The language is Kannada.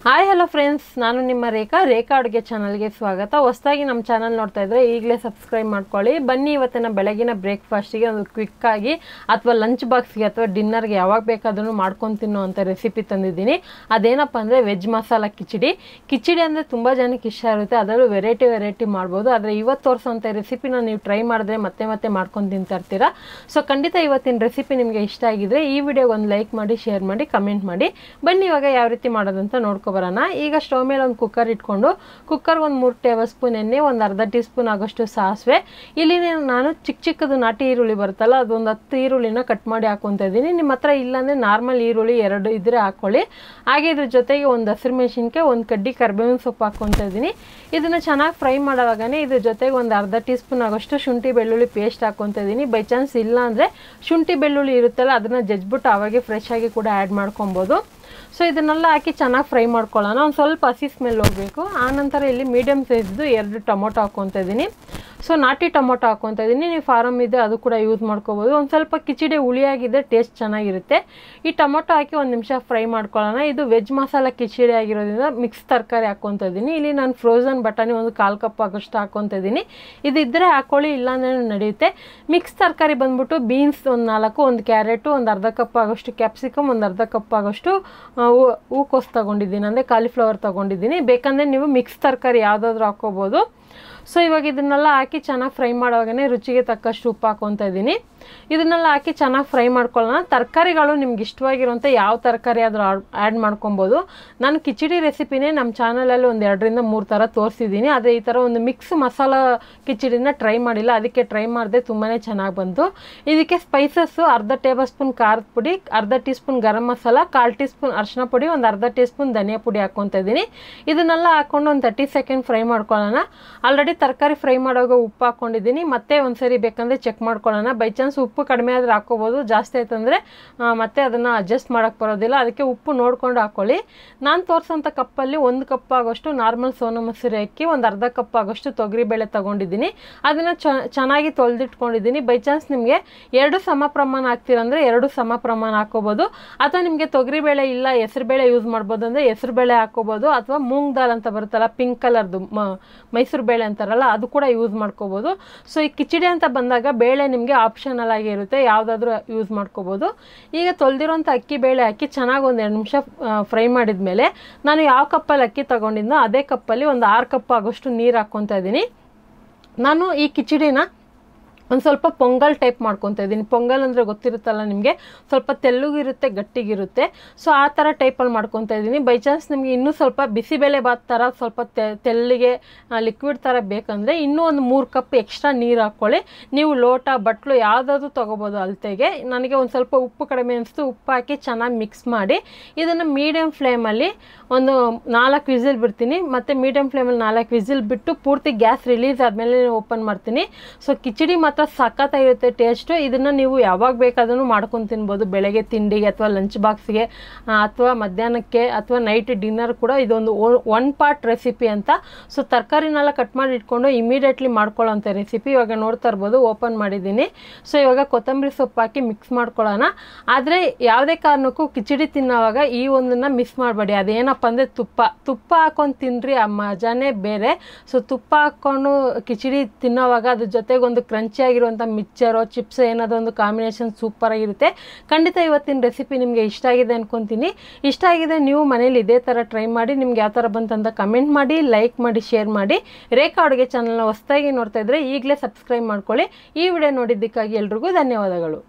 ಹಾಯ್ ಹಲೋ ಫ್ರೆಂಡ್ಸ್, ನಾನು ನಿಮ್ಮ ರೇಖಾ ಅಡುಗೆ ಚಾನಲ್ಗೆ ಸ್ವಾಗತ. ಹೊಸದಾಗಿ ನಮ್ಮ ಚಾನಲ್ ನೋಡ್ತಾ ಇದ್ದರೆ ಈಗಲೇ ಸಬ್ಸ್ಕ್ರೈಬ್ ಮಾಡ್ಕೊಳ್ಳಿ. ಬನ್ನಿ, ಇವತ್ತಿನ ಬೆಳಗಿನ ಬ್ರೇಕ್ಫಾಸ್ಟಿಗೆ ಒಂದು ಕ್ವಿಕ್ಕಾಗಿ ಅಥವಾ ಲಂಚ್ ಬಾಕ್ಸ್ಗೆ ಅಥವಾ ಡಿನ್ನರ್ಗೆ ಯಾವಾಗ ಬೇಕಾದ್ರೂ ಮಾಡ್ಕೊಂಡು ತಿನ್ನೋ ಅಂಥ ರೆಸಿಪಿ ತಂದಿದ್ದೀನಿ. ಅದೇನಪ್ಪ ಅಂದರೆ ವೆಜ್ ಮಸಾಲ ಕಿಚಡಿ. ಕಿಚಡಿ ಅಂದರೆ ತುಂಬ ಜನಕ್ಕೆ ಇಷ್ಟ ಇರುತ್ತೆ, ಅದರಲ್ಲೂ ವೆರೈಟಿ ಮಾಡ್ಬೋದು. ಆದರೆ ಇವತ್ತು ತೋರಿಸೋಂಥ ರೆಸಿಪಿನ ನೀವು ಟ್ರೈ ಮಾಡಿದ್ರೆ ಮತ್ತೆ ಮಾಡ್ಕೊಂಡು ತಿಂತಾ ಇರ್ತೀರಾ. ಸೊ ಖಂಡಿತ ಇವತ್ತಿನ ರೆಸಿಪಿ ನಿಮಗೆ ಇಷ್ಟ ಆಗಿದ್ರೆ ಈ ವಿಡಿಯೋಗೆ ಒಂದು ಲೈಕ್ ಮಾಡಿ, ಶೇರ್ ಮಾಡಿ, ಕಮೆಂಟ್ ಮಾಡಿ. ಬನ್ನಿ ಇವಾಗ ಯಾವ ರೀತಿ ಮಾಡೋದಂತ ನೋಡ್ಕೊ ಬರೋಣ. ಈಗ ಸ್ಟವ್ ಮೇಲೆ ಒಂದು ಕುಕ್ಕರ್ ಇಟ್ಕೊಂಡು ಕುಕ್ಕರ್ಗೆ ಒಂದು 3 ಟೇಬಲ್ ಸ್ಪೂನ್ ಎಣ್ಣೆ, ಒಂದು ಅರ್ಧ ಟೀ ಸ್ಪೂನ್ ಆಗೋಷ್ಟು ಸಾಸಿವೆ. ಇಲ್ಲಿ ನಾನು ಚಿಕ್ಕದು ನಾಟಿ ಈರುಳ್ಳಿ ಬರುತ್ತಲ್ಲ, ಅದೊಂದು 10 ಈರುಳ್ಳಿನ ಕಟ್ ಮಾಡಿ ಹಾಕೊತಾ ಇದ್ದೀನಿ. ನಿಮ್ಮ ಹತ್ರ ಇಲ್ಲಾಂದರೆ ನಾರ್ಮಲ್ ಈರುಳ್ಳಿ 2 ಇದ್ರೆ ಹಾಕೊಳ್ಳಿ. ಹಾಗೆ ಇದ್ರ ಜೊತೆಗೆ ಒಂದು ಹಸಿರು ಮೆಣಸಿನ್ಕಾಯಿ, ಒಂದು ಕಡ್ಡಿ ಕರಿಬೇವಿನ ಸೊಪ್ಪು ಹಾಕೊತಾ ಇದ್ದೀನಿ. ಇದನ್ನು ಚೆನ್ನಾಗಿ ಫ್ರೈ ಮಾಡೋವಾಗನೇ ಇದ್ರ ಜೊತೆಗೆ ಒಂದು ಅರ್ಧ ಟೀ ಸ್ಪೂನ್ ಆಗೋಷ್ಟು ಶುಂಠಿ ಬೆಳ್ಳುಳ್ಳಿ ಪೇಸ್ಟ್ ಹಾಕೊತಾ ಇದ್ದೀನಿ. ಬೈ ಚಾನ್ಸ್ ಇಲ್ಲ ಅಂದರೆ ಶುಂಠಿ ಬೆಳ್ಳುಳ್ಳಿ ಇರುತ್ತಲ್ಲ, ಅದನ್ನು ಜಜ್ಬಿಟ್ಟು ಅವಾಗೆ ಫ್ರೆಶ್ ಆಗಿ ಕೂಡ ಆ್ಯಡ್ ಮಾಡ್ಕೊಬೋದು. ಸೊ ಇದನ್ನೆಲ್ಲ ಹಾಕಿ ಚೆನ್ನಾಗಿ ಫ್ರೈ ಮಾಡ್ಕೊಳ್ಳೋಣ. ಒಂದು ಸ್ವಲ್ಪ ಹಸಿ ಸ್ಮೆಲ್ ಹೋಗಬೇಕು. ಆನಂತರ ಇಲ್ಲಿ ಮೀಡಿಯಮ್ ಸೈಜ್ದು 2 ಟೊಮೊಟೊ ಹಾಕ್ಕೊತಾ ಇದ್ದೀನಿ. ಸೊ ನಾಟಿ ಟೊಮೊಟೊ ಹಾಕ್ಕೊತಾ ಇದ್ದೀನಿ. ನೀವು ಫಾರಮ್ ಇದೆ ಅದು ಕೂಡ ಯೂಸ್ ಮಾಡ್ಕೋಬೋದು. ಒಂದು ಸ್ವಲ್ಪ ಕಿಚಡಿ ಹುಳಿಯಾಗಿದೆ, ಟೇಸ್ಟ್ ಚೆನ್ನಾಗಿರುತ್ತೆ. ಈ ಟೊಮೊಟೊ ಹಾಕಿ 1 ನಿಮಿಷ ಫ್ರೈ ಮಾಡ್ಕೊಳ್ಳೋಣ. ಇದು ವೆಜ್ ಮಸಾಲ ಕಿಚಡಿ ಆಗಿರೋದ್ರಿಂದ ಮಿಕ್ಸ್ ತರಕಾರಿ ಹಾಕ್ಕೊತಾ ಇದ್ದೀನಿ. ಇಲ್ಲಿ ನಾನು ಫ್ರೋಝನ್ ಬಟಾಣಿ ಒಂದು 1/4 ಕಪ್ ಆಗೋಷ್ಟು ಹಾಕ್ಕೊತಾ ಇದ್ದೀನಿ. ಇದಿದ್ದರೆ ಹಾಕ್ಕೊಳ್ಳಿ, ಇಲ್ಲಾಂದ್ರೆ ನಡೆಯುತ್ತೆ. ಮಿಕ್ಸ್ ತರಕಾರಿ ಬಂದ್ಬಿಟ್ಟು ಬೀನ್ಸ್ ಒಂದು 4, ಒಂದು ಕ್ಯಾರೆಟು, ಒಂದು ಅರ್ಧ ಕಪ್ ಆಗೋಷ್ಟು ಕ್ಯಾಪ್ಸಿಕಮ್, ಒಂದು ಅರ್ಧ ಕಪ್ ಆಗೋಷ್ಟು ಹೂಕೋಸು ತೊಗೊಂಡಿದ್ದೀನಿ, ಅಂದರೆ ಕಾಲಿಫ್ಲವರ್ ತೊಗೊಂಡಿದ್ದೀನಿ. ಬೇಕಂದರೆ ನೀವು ಮಿಕ್ಸ್ ತರಕಾರಿ ಯಾವುದಾದ್ರೂ ಹಾಕ್ಕೋಬೋದು. ಸೊ ಇವಾಗ ಇದನ್ನೆಲ್ಲ ಹಾಕಿ ಚೆನ್ನಾಗಿ ಫ್ರೈ ಮಾಡೋವಾಗೇ ರುಚಿಗೆ ತಕ್ಕಷ್ಟು ಉಪ್ಪು ಹಾಕ್ಕೊತಾ ಇದ್ದೀನಿ. ಇದನ್ನೆಲ್ಲ ಹಾಕಿ ಚೆನ್ನಾಗಿ ಫ್ರೈ ಮಾಡ್ಕೊಳ್ಳೋಣ. ತರಕಾರಿಗಳು ನಿಮ್ಗೆ ಇಷ್ಟವಾಗಿರುವಂಥ ಯಾವ ತರಕಾರಿ ಆದರೂ ಆ್ಯಡ್ ಮಾಡ್ಕೊಬೋದು. ನಾನು ಕಿಚಡಿ ರೆಸಿಪಿನೇ ನಮ್ಮ ಚಾನಲಲ್ಲಿ ಒಂದು 2 ರಿಂದ 3 ಥರ ತೋರಿಸಿದ್ದೀನಿ. ಆದರೆ ಈ ಥರ ಒಂದು ಮಿಕ್ಸ್ ಮಸಾಲ ಕಿಚಡಿನ ಟ್ರೈ ಮಾಡಿಲ್ಲ, ಅದಕ್ಕೆ ಟ್ರೈ ಮಾಡಿದೆ, ತುಂಬಾ ಚೆನ್ನಾಗಿ ಬಂತು. ಇದಕ್ಕೆ ಸ್ಪೈಸಸ್ಸು ಅರ್ಧ ಟೇಬಲ್ ಸ್ಪೂನ್ ಖಾರದ ಪುಡಿ, ಅರ್ಧ tea spoon garam masala, 1/4 tea spoon ಅರಿಶಿನ ಪುಡಿ, ಒಂದು ಅರ್ಧ ಟೀ ಸ್ಪೂನ್ ಧನಿಯಾ ಪುಡಿ ಹಾಕ್ಕೊತಾ ಇದ್ದೀನಿ. ಇದನ್ನೆಲ್ಲ ಹಾಕ್ಕೊಂಡು ಒಂದು 30 ಸೆಕೆಂಡ್ ಫ್ರೈ ಮಾಡ್ಕೊಳ್ಳೋಣ. ಆಲ್ರೆಡಿ ತರಕಾರಿ ಫ್ರೈ ಮಾಡುವಾಗ ಉಪ್ಪು ಹಾಕ್ಕೊಂಡಿದ್ದೀನಿ. ಮತ್ತೆ ಒಂದ್ಸರಿ ಬೇಕಂದರೆ ಚೆಕ್ ಮಾಡ್ಕೊಳ್ಳೋಣ. ಬೈ ಚಾನ್ಸ್ ಉಪ್ಪು ಕಡಿಮೆ ಆದರೆ ಹಾಕ್ಕೋಬೋದು, ಜಾಸ್ತಿ ಆಯ್ತಂದರೆ ಮತ್ತೆ ಅದನ್ನು ಅಡ್ಜಸ್ಟ್ ಮಾಡೋಕ್ಕೆ ಬರೋದಿಲ್ಲ. ಅದಕ್ಕೆ ಉಪ್ಪು ನೋಡ್ಕೊಂಡು ಹಾಕ್ಕೊಳ್ಳಿ. ನಾನು ತೋರಿಸೋಂಥ ಕಪ್ಪಲ್ಲಿ 1 ಕಪ್ ಆಗೋಷ್ಟು ನಾರ್ಮಲ್ ಸೋನಾ ಮಸೂರಿ ಅಕ್ಕಿ, ಒಂದು ಅರ್ಧ ಕಪ್ ಆಗೋಷ್ಟು ತೊಗರಿಬೇಳೆ ತೊಗೊಂಡಿದ್ದೀನಿ. ಅದನ್ನು ಚೆನ್ನಾಗಿ ತೊಳೆದಿಟ್ಕೊಂಡಿದ್ದೀನಿ. ಬೈ ಚಾನ್ಸ್ ನಿಮಗೆ 2 ಸಮ ಪ್ರಮಾಣ ಹಾಕ್ತೀರಂದರೆ 2 ಸಮ ಪ್ರಮಾಣ ಹಾಕ್ಕೋಬೋದು. ಅಥವಾ ನಿಮಗೆ ತೊಗರಿಬೇಳೆ ಇಲ್ಲ, ಹೆಸರುಬೇಳೆ ಯೂಸ್ ಮಾಡ್ಬೋದು ಅಂದರೆ ಹೆಸರುಬೇಳೆ ಹಾಕ್ಕೋಬೋದು. ಅಥವಾ ಮೂಂಗ್ ದಾಲ್ ಅಂತ ಬರುತ್ತಲ್ಲ, ಪಿಂಕ್ ಕಲರ್ದು ಮೈಸೂರು ಬೇಳೆ ಅಂತಾರಲ್ಲ, ಅದು ಕೂಡ ಯೂಸ್ ಮಾಡ್ಕೋಬೋದು. ಸೊ ಈ ಕಿಚಡಿ ಅಂತ ಬಂದಾಗ ಬೇಳೆ ನಿಮಗೆ ಆಪ್ಷನಲ್ ಆಗಿ ಇರುತ್ತೆ, ಯಾವುದಾದ್ರೂ ಯೂಸ್ ಮಾಡ್ಕೋಬೋದು. ಈಗ ತೊಳೆದಿರೋಂಥ ಅಕ್ಕಿ ಬೇಳೆ ಹಾಕಿ ಚೆನ್ನಾಗಿ ಒಂದು 2 ನಿಮಿಷ ಫ್ರೈ ಮಾಡಿದ ಮೇಲೆ ನಾನು ಯಾವ ಕಪ್ಪಲ್ಲಿ ಅಕ್ಕಿ ತೊಗೊಂಡಿದ್ನೋ ಅದೇ ಕಪ್ಪಲ್ಲಿ ಒಂದು 6 ಕಪ್ ಆಗೋಷ್ಟು ನೀರು ಹಾಕ್ಕೊತಾ ಇದ್ದೀನಿ. ನಾನು ಈ ಕಿಚಡಿನ ಒಂದು ಸ್ವಲ್ಪ ಪೊಂಗಲ್ ಟೈಪ್ ಮಾಡ್ಕೊತಾ ಇದ್ದೀನಿ. ಪೊಂಗಲ್ ಅಂದರೆ ಗೊತ್ತಿರುತ್ತಲ್ಲ ನಿಮಗೆ, ಸ್ವಲ್ಪ ತೆಳ್ಳಗಿರುತ್ತೆ, ಗಟ್ಟಿಗಿರುತ್ತೆ. ಸೊ ಆ ಥರ ಟೈಪಲ್ಲಿ ಮಾಡ್ಕೊತಾ ಇದ್ದೀನಿ. ಬೈ ಚಾನ್ಸ್ ನಿಮಗೆ ಇನ್ನೂ ಸ್ವಲ್ಪ ಬಿಸಿಬೇಳೆ ಬಾತ್ ಥರ ಸ್ವಲ್ಪ ತೆಳ್ಳಿಗೆ ಲಿಕ್ವಿಡ್ ಥರ ಬೇಕಂದರೆ ಇನ್ನೂ ಒಂದು 3 ಕಪ್ ಎಕ್ಸ್ಟ್ರಾ ನೀರು ಹಾಕ್ಕೊಳ್ಳಿ. ನೀವು ಲೋಟ, ಬಟ್ಲು ಯಾವುದಾದ್ರೂ ತೊಗೋಬೋದು ಅಳತೆಗೆ. ನನಗೆ ಒಂದು ಸ್ವಲ್ಪ ಉಪ್ಪು ಕಡಿಮೆ ಅನಿಸ್ತು, ಉಪ್ಪು ಹಾಕಿ ಚೆನ್ನಾಗಿ ಮಿಕ್ಸ್ ಮಾಡಿ ಇದನ್ನು ಮೀಡಿಯಮ್ ಫ್ಲೇಮಲ್ಲಿ ಒಂದು 4 ವಿಸಿಲ್ ಬಿಡ್ತೀನಿ. ಮತ್ತು ಮೀಡಿಯಮ್ ಫ್ಲೇಮಲ್ಲಿ 4 ವಿಸಿಲ್ ಬಿಟ್ಟು ಪೂರ್ತಿ ಗ್ಯಾಸ್ ರಿಲೀಸ್ ಆದಮೇಲೆ ಓಪನ್ ಮಾಡ್ತೀನಿ. ಸೊ ಕಿಚಡಿ ಮಾತ್ರ ಸಖತ್ತಾಗಿರುತ್ತೆ ಟೇಸ್ಟು. ಇದನ್ನು ನೀವು ಯಾವಾಗ ಬೇಕಾದ್ರೂ ಮಾಡ್ಕೊಂಡು ತಿನ್ಬೋದು. ಬೆಳಗ್ಗೆ ತಿಂಡಿಗೆ ಅಥವಾ ಲಂಚ್ ಬಾಕ್ಸ್ಗೆ ಅಥವಾ ಮಧ್ಯಾಹ್ನಕ್ಕೆ ಅಥವಾ ನೈಟ್ ಡಿನ್ನರ್ ಕೂಡ ಇದೊಂದು 1 ಪಾರ್ಟ್ ರೆಸಿಪಿ ಅಂತ. ಸೊ ತರಕಾರಿನೆಲ್ಲ ಕಟ್ ಮಾಡಿ ಇಟ್ಕೊಂಡು ಇಮಿಡಿಯೇಟ್ಲಿ ಮಾಡ್ಕೊಳ್ಳೋಂಥ ರೆಸಿಪಿ. ಇವಾಗ ನೋಡ್ತಾ ಇರ್ಬೋದು, ಓಪನ್ ಮಾಡಿದ್ದೀನಿ. ಸೊ ಇವಾಗ ಕೊತ್ತಂಬರಿ ಸೊಪ್ಪು ಹಾಕಿ ಮಿಕ್ಸ್ ಮಾಡ್ಕೊಳ್ಳೋಣ. ಆದರೆ ಯಾವುದೇ ಕಾರಣಕ್ಕೂ ಕಿಚಡಿ ತಿನ್ನೋವಾಗ ಈ ಒಂದನ್ನು ಮಿಸ್ ಮಾಡಬೇಡಿ. ಅದೇನಪ್ಪ ಅಂದರೆ ತುಪ್ಪ ಹಾಕೊಂಡು ತಿನ್ನಿರಿ, ಆ ಮಜಾನೇ ಬೇರೆ. ಸೊ ತುಪ್ಪ ಹಾಕ್ಕೊಂಡು ಕಿಚಡಿ ತಿನ್ನೋವಾಗ ಅದ್ರ ಜೊತೆಗೆ ಒಂದು ಕ್ರಂಚಿ ಆಗಿರುವಂಥ ಮಿಕ್ಚರೋ ಚಿಪ್ಸ್ ಏನಾದರೂ ಒಂದು ಕಾಂಬಿನೇಷನ್ ಸೂಪರಾಗಿರುತ್ತೆ. ಖಂಡಿತ ಇವತ್ತಿನ ರೆಸಿಪಿ ನಿಮಗೆ ಇಷ್ಟ ಆಗಿದೆ ಅನ್ಕೊತೀನಿ. ಇಷ್ಟ ಆಗಿದೆ, ನೀವು ಮನೇಲಿ ಇದೇ ಥರ ಟ್ರೈ ಮಾಡಿ. ನಿಮ್ಗೆ ಯಾವ ಥರ ಬಂತಂತ ಕಮೆಂಟ್ ಮಾಡಿ, ಲೈಕ್ ಮಾಡಿ, ಶೇರ್ ಮಾಡಿ. ರೇಖಾ ಅಡುಗೆ ಚಾನಲ್ನ ಹೊಸದಾಗಿ ನೋಡ್ತಾ ಇದ್ದರೆ ಈಗಲೇ ಸಬ್ಸ್ಕ್ರೈಬ್ ಮಾಡ್ಕೊಳ್ಳಿ. ಈ ವಿಡಿಯೋ ನೋಡಿದ್ದಕ್ಕಾಗಿ ಎಲ್ರಿಗೂ ಧನ್ಯವಾದಗಳು.